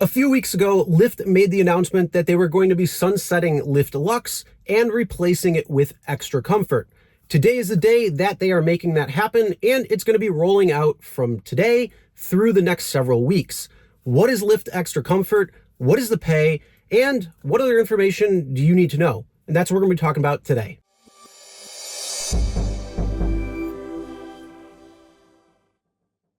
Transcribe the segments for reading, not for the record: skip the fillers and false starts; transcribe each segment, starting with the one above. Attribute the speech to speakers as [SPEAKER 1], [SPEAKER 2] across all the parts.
[SPEAKER 1] A few weeks ago, Lyft made the announcement that they were going to be sunsetting Lyft Lux and replacing it with Extra Comfort. Today is the day that they are making that happen, and it's going to be rolling out from today through the next several weeks. What is Lyft Extra Comfort? What is the pay? And what other information do you need to know? And that's what we're going to be talking about today.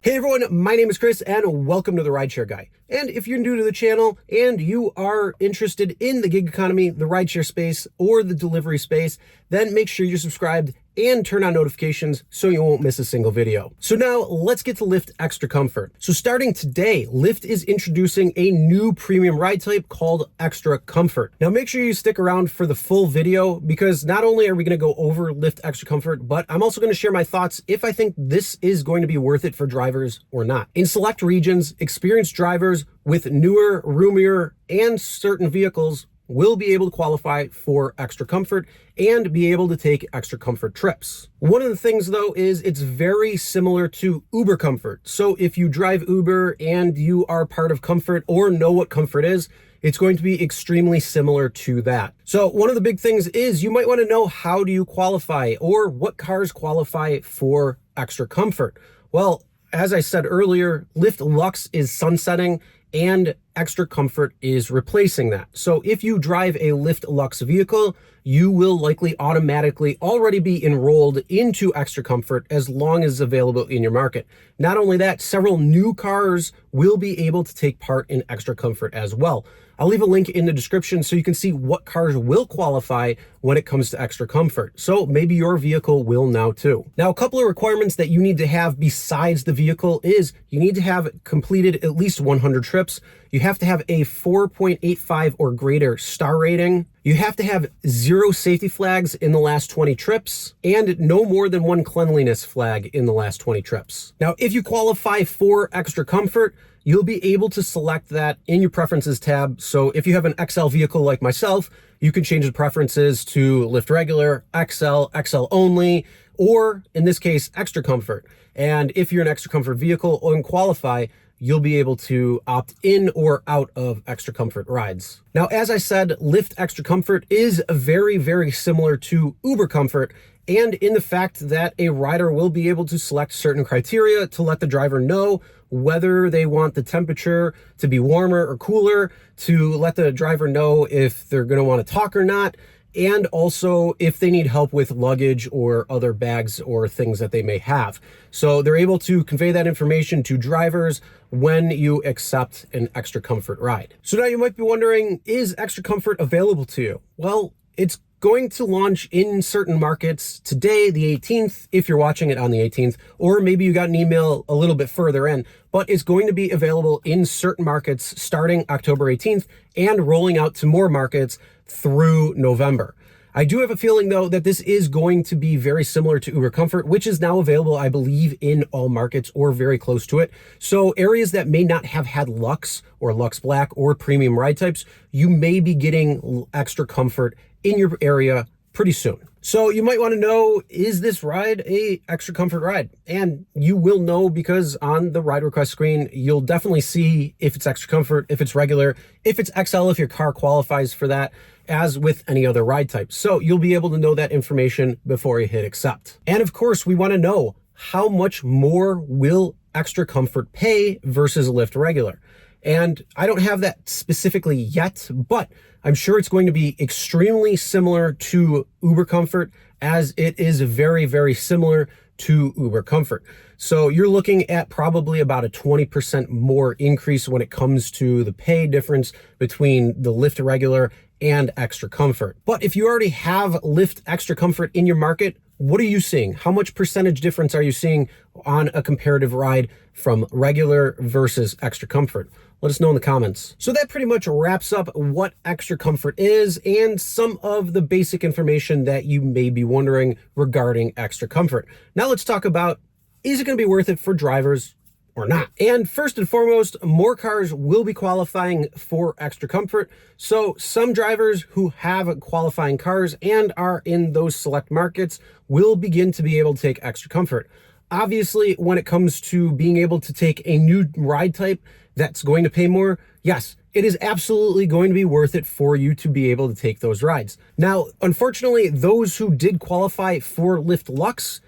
[SPEAKER 1] Hey everyone, my name is Chris and welcome to the RideShare Guy. And if you're new to the channel and you are interested in the gig economy, the rideshare space, or the delivery space, then make sure you're subscribed and turn on notifications so you won't miss a single video. So now let's get to Lyft Extra Comfort. So starting today, Lyft is introducing a new premium ride type called Extra Comfort. Now make sure you stick around for the full video because not only are we gonna go over Lyft Extra Comfort, but I'm also gonna share my thoughts if I think this is going to be worth it for drivers or not. In select regions, experienced drivers with newer, roomier, and certain vehicles will be able to qualify for Extra Comfort and be able to take Extra Comfort trips. One of the things though is it's very similar to Uber Comfort. So if you drive Uber and you are part of Comfort or know what Comfort is, it's going to be extremely similar to that. So one of the big things is you might want to know, how do you qualify or what cars qualify for Extra Comfort? Well, as I said earlier, Lyft Lux is sunsetting and Extra Comfort is replacing that. So if you drive a Lyft Lux vehicle, you will likely automatically already be enrolled into Extra Comfort as long as it's available in your market. Not only that, several new cars will be able to take part in Extra Comfort as well. I'll leave a link in the description so you can see what cars will qualify when it comes to Extra Comfort. So maybe your vehicle will now too. Now, a couple of requirements that you need to have besides the vehicle is you need to have completed at least 100 trips. You have to have a 4.85 or greater star rating. You have to have 0 safety flags in the last 20 trips and no more than 1 cleanliness flag in the last 20 trips. Now, if you qualify for Extra Comfort, you'll be able to select that in your preferences tab. So if you have an XL vehicle like myself, you can change the preferences to Lyft Regular, XL, XL only, or in this case, Extra Comfort. And if you're an Extra Comfort vehicle and qualify, you'll be able to opt in or out of Extra Comfort rides. Now, as I said, Lyft Extra Comfort is very, very similar to Uber Comfort, and in the fact that a rider will be able to select certain criteria to let the driver know whether they want the temperature to be warmer or cooler, to let the driver know if they're going to want to talk or not, and also if they need help with luggage or other bags or things that they may have. So they're able to convey that information to drivers when you accept an Extra Comfort ride. So now you might be wondering, is Extra Comfort available to you? Well, it's going to launch in certain markets today, the 18th, if you're watching it on the 18th, or maybe you got an email a little bit further in, but it's going to be available in certain markets starting October 18th and rolling out to more markets through November. I do have a feeling though that this is going to be very similar to Uber Comfort, which is now available, I believe, in all markets or very close to it. So areas that may not have had Lux or Lux Black or premium ride types, you may be getting Extra Comfort in your area pretty soon. So you might want to know, is this ride a Extra Comfort ride? And you will know because on the ride request screen, you'll definitely see if it's Extra Comfort, if it's regular, if it's XL, if your car qualifies for that, as with any other ride type. So you'll be able to know that information before you hit accept. And of course, we want to know, how much more will Extra Comfort pay versus Lyft Regular? And I don't have that specifically yet, but I'm sure it's going to be extremely similar to Uber Comfort, as it is very, very similar to Uber Comfort. So you're looking at probably about a 20% more increase when it comes to the pay difference between the Lyft Regular and Extra Comfort. But if you already have Lyft Extra Comfort in your market, what are you seeing? How much percentage difference are you seeing on a comparative ride from regular versus Extra Comfort? Let us know in the comments. So that pretty much wraps up what Extra Comfort is and some of the basic information that you may be wondering regarding Extra Comfort. Now let's talk about, is it going to be worth it for drivers or not? And first and foremost, more cars will be qualifying for Extra Comfort. So some drivers who have qualifying cars and are in those select markets will begin to be able to take Extra Comfort. Obviously, when it comes to being able to take a new ride type, that's going to pay more, yes, it is absolutely going to be worth it for you to be able to take those rides. Now, unfortunately, those who did qualify for Lyft Lux,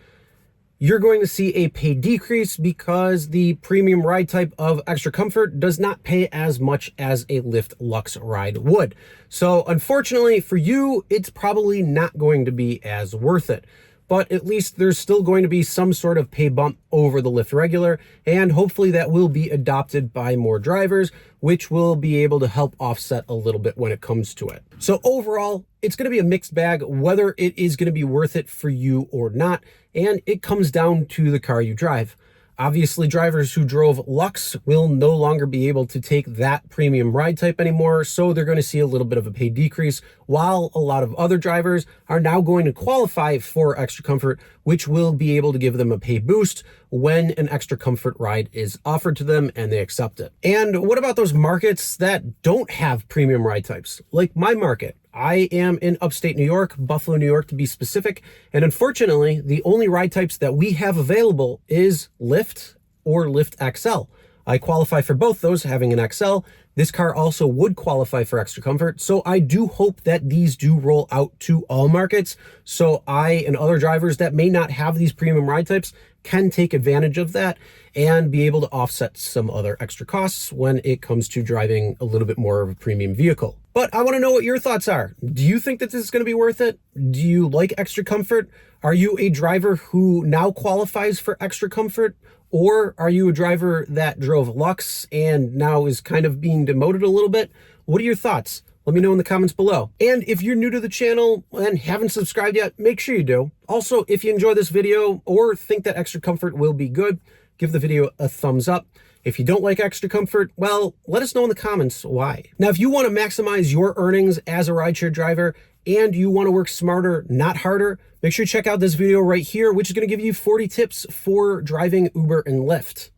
[SPEAKER 1] you're going to see a pay decrease because the premium ride type of Extra Comfort does not pay as much as a Lyft Lux ride would. So unfortunately for you, it's probably not going to be as worth it. But at least there's still going to be some sort of pay bump over the Lyft Regular, and hopefully that will be adopted by more drivers, which will be able to help offset a little bit when it comes to it. So overall, it's going to be a mixed bag whether it is going to be worth it for you or not, and it comes down to the car you drive. Obviously, drivers who drove Lux will no longer be able to take that premium ride type anymore, so they're going to see a little bit of a pay decrease, while a lot of other drivers are now going to qualify for Extra Comfort, which will be able to give them a pay boost when an Extra Comfort ride is offered to them and they accept it. And what about those markets that don't have premium ride types, like my market? I am in upstate New York, Buffalo, New York to be specific. And unfortunately, the only ride types that we have available is Lyft or Lyft XL. I qualify for both those, having an XL. This car also would qualify for Extra Comfort. So I do hope that these do roll out to all markets. So I and other drivers that may not have these premium ride types can take advantage of that and be able to offset some other extra costs when it comes to driving a little bit more of a premium vehicle. But I want to know what your thoughts are. Do you think that this is going to be worth it? Do you like Extra Comfort? Are you a driver who now qualifies for Extra Comfort? Or are you a driver that drove Lux and now is kind of being demoted a little bit? What are your thoughts? Let me know in the comments below. And if you're new to the channel and haven't subscribed yet, make sure you do. Also, if you enjoy this video or think that Extra Comfort will be good, give the video a thumbs up. If you don't like Extra Comfort, well, let us know in the comments why. Now, if you want to maximize your earnings as a rideshare driver and you want to work smarter, not harder, make sure you check out this video right here, which is going to give you 40 tips for driving Uber and Lyft.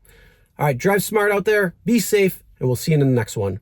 [SPEAKER 1] All right, drive smart out there, be safe, and we'll see you in the next one.